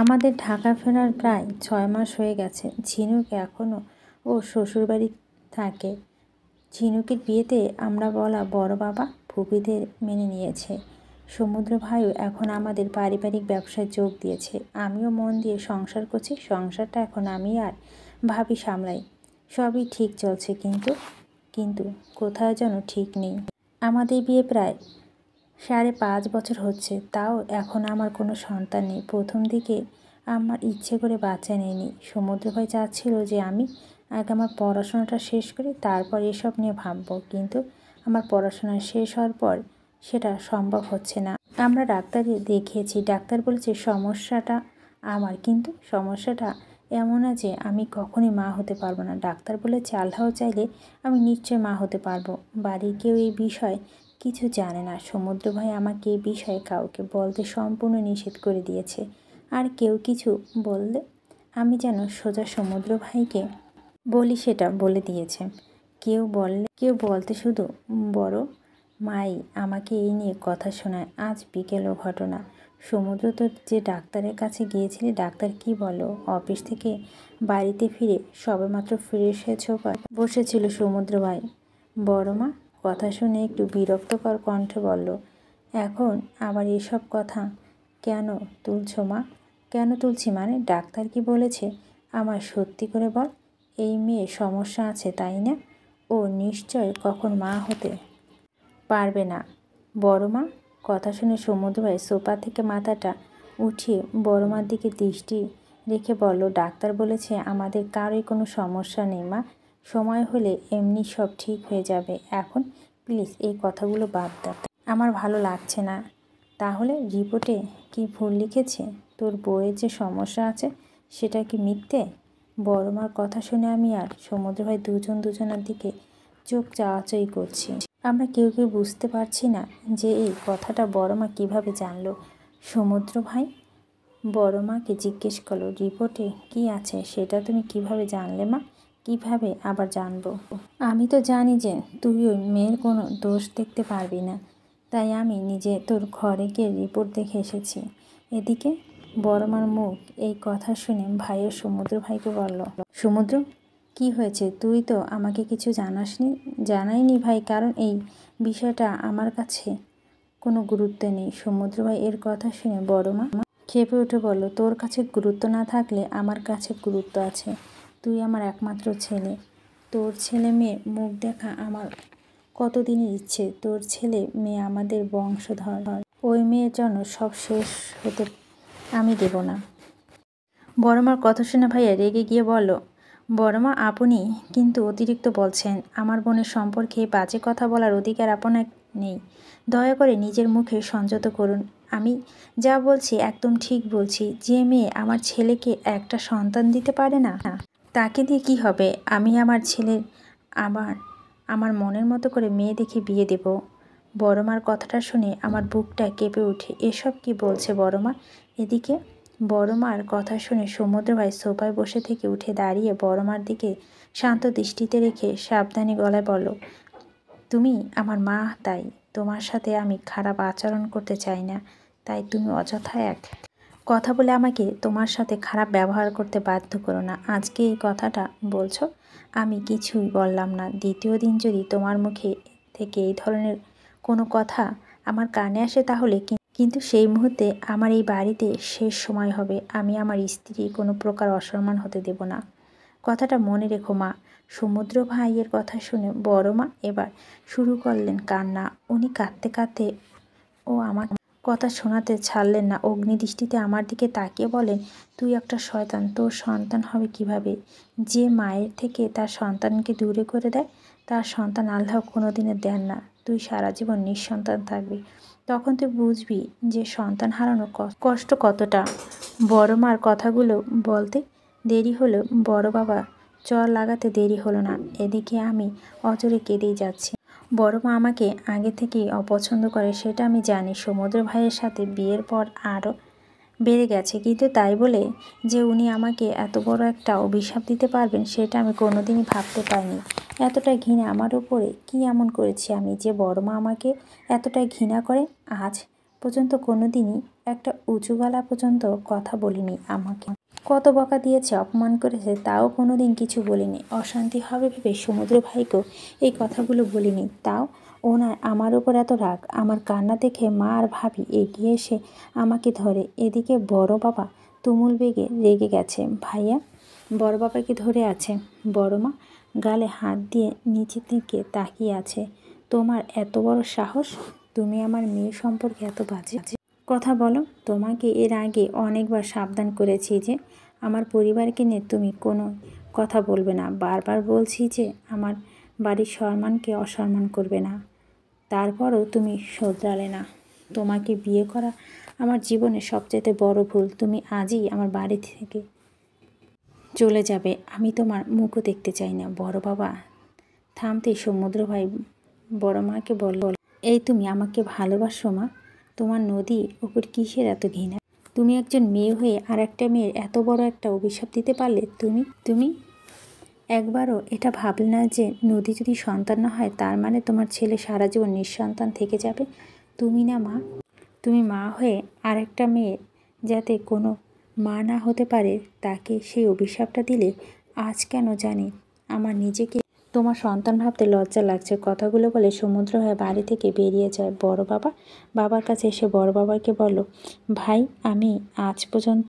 আমাদের ঢাকা ফেরার প্রায় 6 মাস হয়ে গেছে। ঝিনুক এখনও ও শ্বশুরবাড়ি থাকে। ঝিনুকের বিয়েতে আমরা বলা বড় বাবা ফুপিদের মেনে নিয়েছে। সমুদ্র ভাইও এখন আমাদের পারিবারিক ব্যবসায় যোগ দিয়েছে। আমিও মন দিয়ে সংসার করছি। সংসারটা এখন আমি আর ভাবি সামলাই। সবই ঠিক চলছে, কিন্তু কোথায় যেন ঠিক নেই। আমাদের বিয়ে প্রায় 5.5 বছর হচ্ছে, তাও এখন আমার কোনো সন্তান নেই। প্রথম দিকে আমার ইচ্ছে করে বাচ্চা নেয়নি। সমুদ্র ভাই চাচ্ছিল যে আমি আগে আমার পড়াশোনাটা শেষ করি, তারপর এসব নিয়ে ভাববো। কিন্তু আমার পড়াশোনা শেষ হওয়ার পর সেটা সম্ভব হচ্ছে না। আমরা ডাক্তারে দেখিয়েছি, ডাক্তার বলেছে সমস্যাটা আমার, কিন্তু সমস্যাটা এমন না যে আমি কখনই মা হতে পারবো না। ডাক্তার বলেছে আল্লাহ চাইলে আমি নিশ্চয় মা হতে পারবো। বাড়ির কেউ এই বিষয়ে কিছু জানে না। সমুদ্র ভাই আমাকে এই বিষয়ে কাউকে বলতে সম্পূর্ণ নিষেধ করে দিয়েছে। আর কেউ কিছু বললে আমি যেন সোজা সমুদ্র ভাইকে বলি সেটা বলে দিয়েছে। কেউ বলতে শুধু বড় মাই আমাকে এই নিয়ে কথা শোনায়। আজ বিকেলও ঘটনা। সমুদ্র, তো যে ডাক্তারের কাছে গিয়েছিলি, ডাক্তার কি বলো? অফিস থেকে বাড়িতে ফিরে সবেমাত্র ফ্রেশ হয়েছে বসেছিল সমুদ্র ভাই। বড় মা কথা শুনে একটু বিরক্তকর কণ্ঠে বলল, এখন আবার এসব কথা কেন তুলছো মা? কেন তুলছি মানে? ডাক্তার কি বলেছে? আমার সত্যি করে বল। এই মেয়ের সমস্যা আছে তাই না? ও নিশ্চয় কখন মা হতে পারবে না। বড় মা কথা শুনে সমুদ্র ভাই সোফা থেকে মাথাটা উঠিয়ে বড় মার দিকে দৃষ্টি রেখে বলল, ডাক্তার বলেছে আমাদের কারোই কোনো সমস্যা নেই মা। সময় হলে এমনি সব ঠিক হয়ে যাবে। এখন প্লিজ এই কথাগুলো বাদ দাও, আমার ভালো লাগছে না। তাহলে রিপোর্টে কি ভুল লিখেছে? তোর বউয়ের যে সমস্যা আছে সেটা কি মিথ্যে? বড় মার কথা শুনে আমি আর সমুদ্র ভাই দুজনের দিকে চোখ চাওয়াচাই করছি। আমরা কেউ বুঝতে পারছি না যে এই কথাটা বড় মা কীভাবে জানলো। সমুদ্র ভাই বড় মাকে জিজ্ঞেস করলো, রিপোর্টে কি আছে সেটা তুমি কিভাবে জানলে মা? কিভাবে আবার জানবো? আমি তো জানি যে তুই ওই মেয়ের কোনো দোষ দেখতে পারবি না, তাই আমি নিজে তোর ঘরে গিয়ে রিপোর্ট দেখে এসেছি। এদিকে বড় মার মুখ এই কথা শুনে ভাইও সমুদ্র ভাইকে বলল, সমুদ্র কি হয়েছে? তুই তো আমাকে কিছু জানাইনি ভাই, কারণ এই বিষয়টা আমার কাছে কোনো গুরুত্ব নেই। সমুদ্র ভাই এর কথা শুনে বড় মা খেপে উঠে বলল, তোর কাছে গুরুত্ব না থাকলে আমার কাছে গুরুত্ব আছে। তুই আমার একমাত্র ছেলে। তোর ছেলে মেয়ে মুখ দেখা আমার কতদিনের ইচ্ছে। তোর ছেলে মেয়ে আমাদের বংশধর। ওই মেয়ের জন্য সব শেষ হতে আমি দেব না। বড় মার কথা শুনে ভাইয়া রেগে গিয়ে বলল, বড়মা, আপনি কিন্তু অতিরিক্ত বলছেন। আমার বোনের সম্পর্কে বাজে কথা বলার অধিকার আপনার নেই। দয়া করে নিজের মুখে সংযত করুন। আমি যা বলছি একদম ঠিক বলছি। যে মেয়ে আমার ছেলেকে একটা সন্তান দিতে পারে না, তাকে দিয়ে কী হবে? আমি আমার ছেলের আমার মনের মতো করে মেয়ে দেখে বিয়ে দেব। বড়মার কথাটা শুনে আমার বুকটা কেঁপে ওঠে। এসব কি বলছে বড়মা? এদিকে বড়মার কথা শুনে সমুদ্র ভাই সোফায় বসে থেকে উঠে দাঁড়িয়ে বড়মার দিকে শান্ত দৃষ্টিতে রেখে সাবধানী গলায় বলল, তুমি আমার মা, তাই তোমার সাথে আমি খারাপ আচরণ করতে চাই না। তাই তুমি অযথা এক কথা বলে আমাকে তোমার সাথে খারাপ ব্যবহার করতে বাধ্য করো না। আজকে এই কথাটা বলছো, আমি কিছুই বললাম না। দ্বিতীয় দিন যদি তোমার মুখে থেকে এই ধরনের কোনো কথা আমার কানে আসে তাহলে কিন্তু সেই মুহূর্তে আমার এই বাড়িতে শেষ সময় হবে। আমি আমার স্ত্রী কোনো প্রকার অসম্মান হতে দেব না। কথাটা মনে রেখো মা। সমুদ্র ভাইয়ের কথা শুনে বড় মা এবার শুরু করলেন কান্না। উনি কাঁদতে কাঁদতে ও আমার কথা শোনাতে ছাড়লেন না। অগ্নিদৃষ্টিতে আমার দিকে তাকিয়ে বলেন, তুই একটা শয়তান। তোর সন্তান হবে কিভাবে? যে মায়ের থেকে তার সন্তানকে দূরে করে দেয়, তার সন্তান আল্লাহ কোনোদিনও দেন না। তুই সারা জীবন নিঃসন্তান থাকবি। তখন তুই বুঝবি যে সন্তান হারানো কষ্ট কতটা। বড় মার কথাগুলো বলতে দেরি হলো, বড় বাবা চর লাগাতে দেরি হলো না। এদিকে আমি অজরে কেঁদেই যাচ্ছি। বড় মা আমাকে আগে থেকেই অপছন্দ করে, সেটা আমি জানি। সমুদ্র ভাইয়ের সাথে বিয়ের পর আরও বেড়ে গেছে, কিন্তু তাই বলে যে উনি আমাকে এত বড় একটা অভিশাপ দিতে পারবেন সেটা আমি কোনোদিনই ভাবতে পারিনি। এতটা ঘৃণা আমার উপরে কি এমন করেছি আমি যে বড় মা আমাকে এতটাই ঘৃণা করে? আজ পর্যন্ত কোনোদিনই একটা উঁচু গলা পর্যন্ত কথা বলিনি। আমাকে কত বকা দিয়েছে, অপমান করেছে, তাও কোনোদিন কিছু বলিনি। অশান্তি হবে ভেবে সমুদ্র ভাইকেও এই কথাগুলো বলিনি, তাও ওনার আমার ওপর এত রাগ। আমার কান্না দেখে মা আর ভাবি এগিয়ে এসে আমাকে ধরে। এদিকে বড় বাবা তুমুল বেগে রেগে গেছে। ভাইয়া বড় বাবাকে ধরে আছে। বড় মা গালে হাত দিয়ে নিচের দিকে তাকিয়ে আছে। তোমার এত বড় সাহস, তুমি আমার মেয়ে সম্পর্কে এত বাজে কথা বলো? তোমাকে এর আগে অনেকবার সাবধান করেছি যে আমার পরিবারকে নিয়ে তুমি কোনো কথা বলবে না। বারবার বলছি যে আমার বাড়ির সম্মানকে অসম্মান করবে না, তারপরও তুমি শোধরালে না। তোমাকে বিয়ে করা আমার জীবনের সবচেয়ে বড় ভুল। তুমি আজই আমার বাড়ি থেকে চলে যাবে। আমি তোমার মুখও দেখতে চাই না। বড় বাবা থামতে সমুদ্র ভাই বড় মাকে বলল, এই তুমি আমাকে ভালোবাসো মা? তোমার নদীর ওপর কিসের এত ঘৃণা? তুমি একজন মেয়ে হয়ে আর একটা মেয়ের এত বড় একটা অভিশাপ দিতে পারলে? তুমি একবারও এটা ভাবলে না যে নদী যদি সন্তান না হয় তার মানে তোমার ছেলে সারা জীবন নিঃসন্তান থেকে যাবে? তুমি না মা, তুমি মা হয়ে আর একটা মেয়ে যাতে কোনো মা না হতে পারে তাকে সেই অভিশাপটা দিলে। আজ কেন জানি আমার নিজেকে তোমার সন্তান ভাবতে লজ্জা লাগছে। কথাগুলো বলে সমুদ্র হয়ে বাড়ি থেকে বেরিয়ে যায়। বড় বাবার কাছে এসে বড় বাবাকে বলল, ভাই আমি আজ পর্যন্ত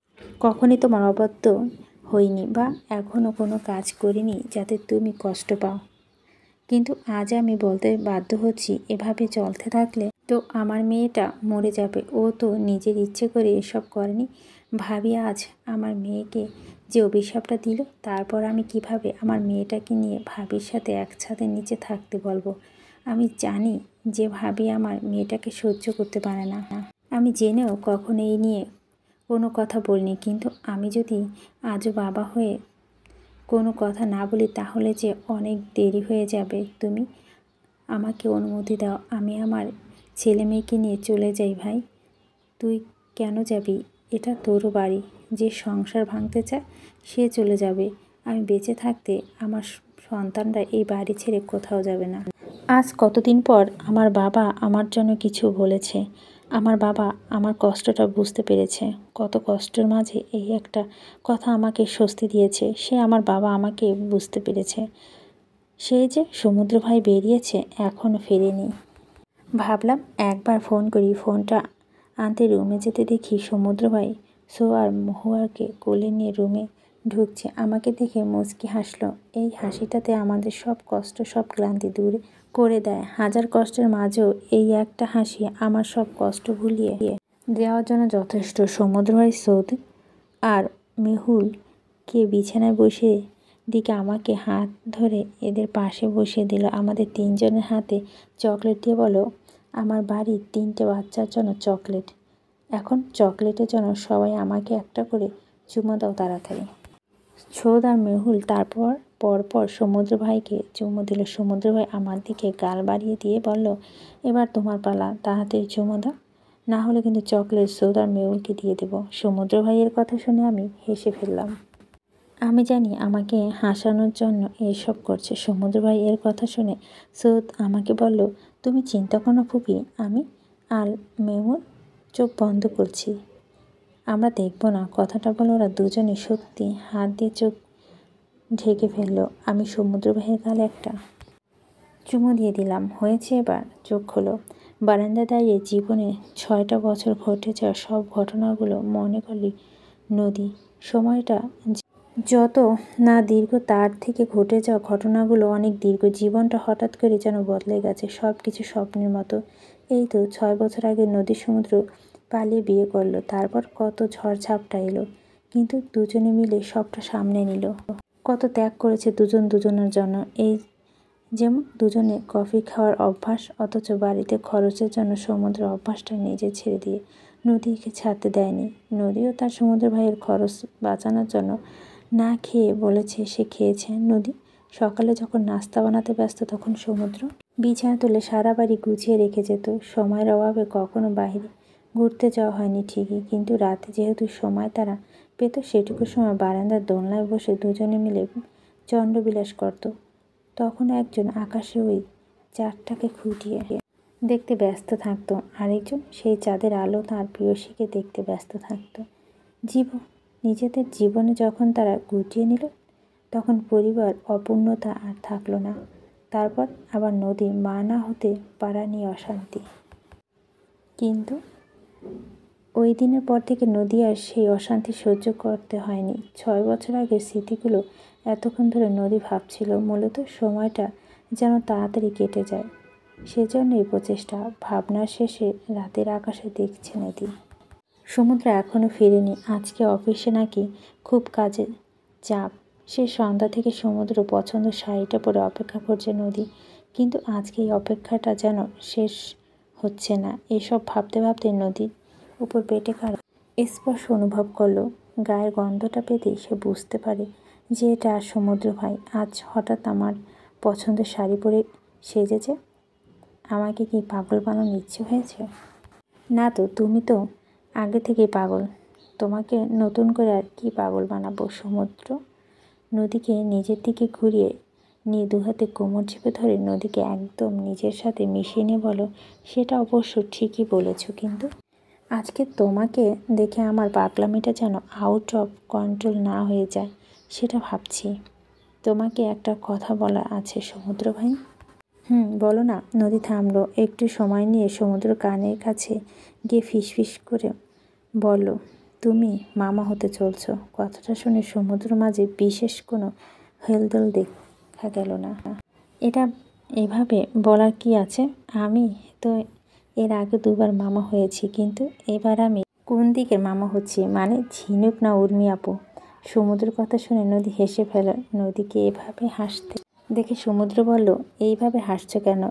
কখনই তোমার অবাধ্য হইনি বা এখনও কোনো কাজ করিনি যাতে তুমি কষ্ট পাও, কিন্তু আজ আমি বলতে বাধ্য হচ্ছি, এভাবে চলতে থাকলে তো আমার মেয়েটা মরে যাবে। ও তো নিজের ইচ্ছে করে এসব করেনি। ভাবি আজ আমার মেয়েকে যে অভিশাপটা দিল, তারপর আমি কিভাবে আমার মেয়েটাকে নিয়ে ভাবির সাথে এক ছাদের নিচে থাকতে বলবো? আমি জানি যে ভাবি আমার মেয়েটাকে সহ্য করতে পারে না। আমি জেনেও কখনো এই নিয়ে কোনো কথা বলিনি, কিন্তু আমি যদি আজও বাবা হয়ে কোনো কথা না বলি তাহলে যে অনেক দেরি হয়ে যাবে। তুমি আমাকে অনুমতি দাও, আমি আমার ছেলে মেয়েকে নিয়ে চলে যাই। ভাই তুই কেন যাবি? এটা তোরও বাড়ি। যে সংসার ভাঙতে চায় সে চলে যাবে। আমি বেঁচে থাকতে আমার সন্তানরা এই বাড়ি ছেড়ে কোথাও যাবে না। আজ কতদিন পর আমার বাবা আমার জন্য কিছু বলেছে। আমার বাবা আমার কষ্টটা বুঝতে পেরেছে। কত কষ্টের মাঝে এই একটা কথা আমাকে স্বস্তি দিয়েছে। সে আমার বাবা আমাকে বুঝতে পেরেছে। সে যে সমুদ্র ভাই বেরিয়েছে, এখনও ফেরেনি। ভাবলাম একবার ফোন করি। ফোনটা আনতে রুমে যেতে দেখি সমুদ্র ভাই সোয়ার মহুয়াকে কোলে নিয়ে রুমে ঢুকছে। আমাকে দেখে মুচকি হাসলো। এই হাসিটাতে আমাদের সব কষ্ট সব ক্লান্তি দূর করে দেয়। হাজার কষ্টের মাঝেও এই একটা হাসি আমার সব কষ্ট ভুলিয়ে দেওয়ার জন্য যথেষ্ট। সমুদ্র ভাই সৌদ আর মেহুলকে বিছানায় দিকে আমাকে হাত ধরে এদের পাশে বসিয়ে দিল। আমাদের তিনজনের হাতে চকলেট দিয়ে বলল, আমার বাড়ির 3টে বাচ্চার জন্য চকলেট। এখন চকলেটের জন্য সবাই আমাকে একটা করে চুমো দাও তাড়াতাড়ি। ছোদ আর মেহুল তারপর পরপর সমুদ্র ভাইকে চুমো দিল। সমুদ্র ভাই আমার দিকে গাল বাড়িয়ে দিয়ে বলল, এবার তোমার পালা, তাড়াতাড়ি চুমো দাও, না হলে কিন্তু চকলেট ছোদ আর মেহুলকে দিয়ে দেব। সমুদ্র ভাইয়ের কথা শুনে আমি হেসে ফেললাম। আমি জানি আমাকে হাসানোর জন্য এইসব করছে। সমুদ্র ভাই এর কথা শুনে ছোদ আমাকে বলল, তুমি চিন্তা করো না ফুপি, আমি আর মেহুল চোখ বন্ধ করছি, আমরা দেখব না। কথাটা বলে ওরা দুজনে সত্যি হাত দিয়ে চোখ ঢেকে ফেললো। আমি সমুদ্র ভাইয়ের গালে একটা চুমু দিয়ে দিলাম। হয়েছে, এবার চোখ খোলো। বারান্দায় দাঁড়িয়ে জীবনে 6টা বছর ঘটে যাওয়া সব ঘটনাগুলো মনে করলি নদী। সময়টা যত না দীর্ঘ তার থেকে ঘটে যাওয়া ঘটনাগুলো অনেক দীর্ঘ। জীবনটা হঠাৎ করে যেন বদলে গেছে, সব কিছু স্বপ্নের মতো। এই তো 6 বছর আগে নদী সমুদ্র পালিয়ে বিয়ে করলো, তারপর কত ঝড় ঝাপটা এলো, কিন্তু দুজনে মিলে সবটা সামনে নিল। কত ত্যাগ করেছে দুজন দুজনের জন্য। এই যেমন দুজনে কফি খাওয়ার অভ্যাস, অথচ বাড়িতে খরচের জন্য সমুদ্র অভ্যাসটা নিজে ছেড়ে দিয়ে নদীকে ছাড়তে দেয়নি। নদীও তার সমুদ্র ভাইয়ের খরচ বাঁচানোর জন্য না খেয়ে বলেছে সে খেয়েছে। নদী সকালে যখন নাস্তা বানাতে ব্যস্ত তখন সমুদ্র বিছানা তুলে সারা বাড়ি গুছিয়ে রেখে যেত। সময়ের অভাবে কখনো বাইরে ঘুরতে যাওয়া হয়নি ঠিকই, কিন্তু রাতে যেহেতু সময় তারা পেত, সেটুকু সময় বারান্দার দোলনায় বসে দুজনে মিলে চন্দ্রবিলাস করত। তখন একজন আকাশে ওই চাঁদটাকে খুঁটিয়ে দেখতে ব্যস্ত থাকতো, আরেকজন সেই চাঁদের আলো তার প্রেয়সীকে দেখতে ব্যস্ত থাকতো। নিজেদের জীবনে যখন তারা গুটিয়ে নিল, তখন পরিবার অপূর্ণতা আর থাকলো না। তারপর আবার নদী মা না হতে পারা নিয়ে অশান্তি। কিন্তু ওই দিনের পর থেকে নদী আর সেই অশান্তি সহ্য করতে হয়নি। 6 বছর আগের স্মৃতিগুলো এতক্ষণ ধরে নদী ভাবছিল। মূলত সময়টা যেন তাড়াতাড়ি কেটে যায়, সেজন্যই প্রচেষ্টা। ভাবনার শেষে রাতের আকাশে দেখছে নদী। সমুদ্র এখনও ফিরেনি। আজকে অফিসে নাকি খুব কাজের চাপ। সে সন্ধ্যা থেকে সমুদ্র পছন্দ শাড়িটা পরে অপেক্ষা করছে নদী, কিন্তু আজকে এই অপেক্ষাটা যেন শেষ হচ্ছে না। এসব ভাবতে ভাবতে নদীর উপর পেটে কারা স্পর্শ অনুভব করলো। গায়ের গন্ধটা পেতেই সে বুঝতে পারে যে এটা আর সমুদ্র ভাই। আজ হঠাৎ আমার পছন্দের শাড়ি পরে সেজেছে। আমাকে কি পাগল বানানোর ইচ্ছে হয়েছে? না তো, তুমি তো আগে থেকেই পাগল। তোমাকে নতুন করে আর কি পাগল বানাবো? সমুদ্র নদীকে নিজের দিকে ঘুরিয়ে নিয়ে দুহাতে কোমর চেপে ধরে নদীকে একদম নিজের সাথে মিশিয়ে নিয়ে বলো, সেটা অবশ্য ঠিকই বলেছ, কিন্তু আজকে তোমাকে দেখে আমার পাগলামিটা যেন আউট অফ কন্ট্রোল না হয়ে যায়, সেটা ভাবছি। তোমাকে একটা কথা বলা আছে সমুদ্র ভাই। বলো না। নদী থামলো। একটু সময় নিয়ে সমুদ্র কানের কাছে গিয়ে ফিসফিস করে বলল, তুমি মামা হতে চলছ। কথাটা শুনে সমুদ্র মাঝে বিশেষ কোনো হেলদোল দেখা গেল না। এটা এভাবে বলার কি আছে? আমি তো এর আগে 2বার মামা হয়েছি, কিন্তু এবার আমি কোন দিকের মামা হচ্ছি? মানে ঝিনুক না উর্মি আপু? সমুদ্রের কথা শুনে নদী হেসে ফেল। নদীকে এভাবে হাসতে দেখে সমুদ্র বলল, এইভাবে হাসছো কেন?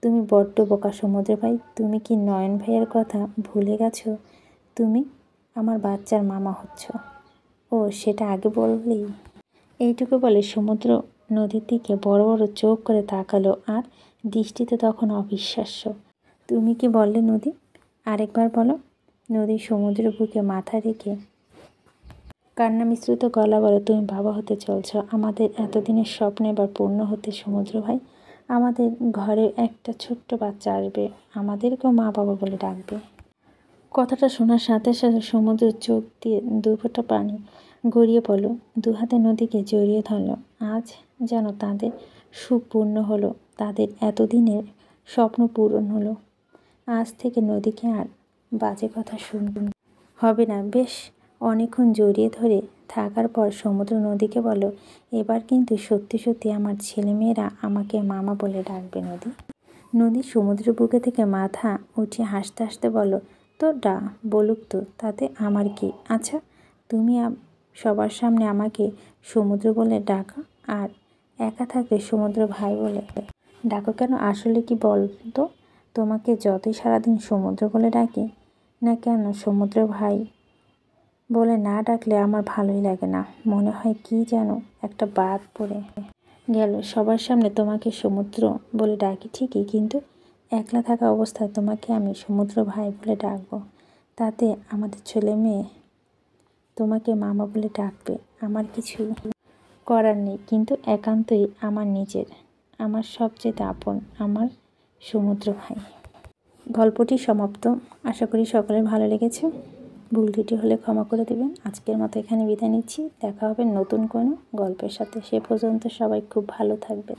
তুমি বড্ড বোকা সমুদ্র ভাই। তুমি কি নয়ন ভাইয়ের কথা ভুলে গেছো? তুমি আমার বাচ্চার মামা হচ্ছ। ও, সেটা আগে বললেই। এইটুকু বলে সমুদ্র নদীর দিকে বড় বড় চোখ করে তাকালো, আর দৃষ্টিতে তখন অবিশ্বাস্য। তুমি কি বললে নদী? আরেকবার বলো। নদী সমুদ্রের বুকে মাথা রেখে কান্না মিশ্রিত গলা বলে, তুমি বাবা হতে চলছ। আমাদের এতদিনের স্বপ্ন এবার পূর্ণ হতে সমুদ্র ভাই। আমাদের ঘরে একটা ছোট্ট বাচ্চা আসবে, আমাদেরকেও মা বাবা বলে ডাকবে। কথাটা শোনার সাথে সাথে সমুদ্রের চোখ দিয়ে 2 ফোঁটা পানি গড়িয়ে পড়ল। 2 হাতে নদীকে জড়িয়ে ধরল। আজ যেন তাদের সুখ পূর্ণ হলো, তাদের এতদিনের স্বপ্ন পূরণ হলো। আজ থেকে নদীকে আর বাজে কথা শুনবে হবে না। বেশ অনেকক্ষণ জড়িয়ে ধরে থাকার পর সমুদ্র নদীকে বলল, এবার কিন্তু সত্যি সত্যি আমার ছেলেমেয়েরা আমাকে মামা বলে ডাকবে নদী। নদী সমুদ্রের বুকে থেকে মাথা উঠিয়ে হাসতে হাসতে বলল, তো বলুক তো, তাতে আমার কি। আচ্ছা, তুমি সবার সামনে আমাকে সমুদ্র বলে ডাকা আর একা থাকলে সমুদ্র ভাই বলে ডাকো কেন? আসলে কি বল তো, তোমাকে যতই সারাদিন সমুদ্র বলে ডাকি না কেন, সমুদ্র ভাই বলে না ডাকলে আমার ভালোই লাগে না। মনে হয় কি যেন একটা বাদ পড়ে গেল। সবার সামনে তোমাকে সমুদ্র বলে ডাকি ঠিকই, কিন্তু একলা থাকা অবস্থায় তোমাকে আমি সমুদ্র ভাই বলে ডাকবো, তাতে আমাদের ছেলে মেয়ে তোমাকে মামা বলে ডাকবে। আমার কিছু করার নেই, কিন্তু একান্তই আমার নিজের, আমার সবচেয়ে আপন, আমার সমুদ্র ভাই। গল্পটি সমাপ্ত। আশা করি সকলের ভালো লেগেছে। ভুল ত্রুটি হলে ক্ষমা করে দেবেন। আজকের মতো এখানে বিদায় নিচ্ছি। দেখা হবে নতুন কোনো গল্পের সাথে। সে পর্যন্ত সবাই খুব ভালো থাকবেন।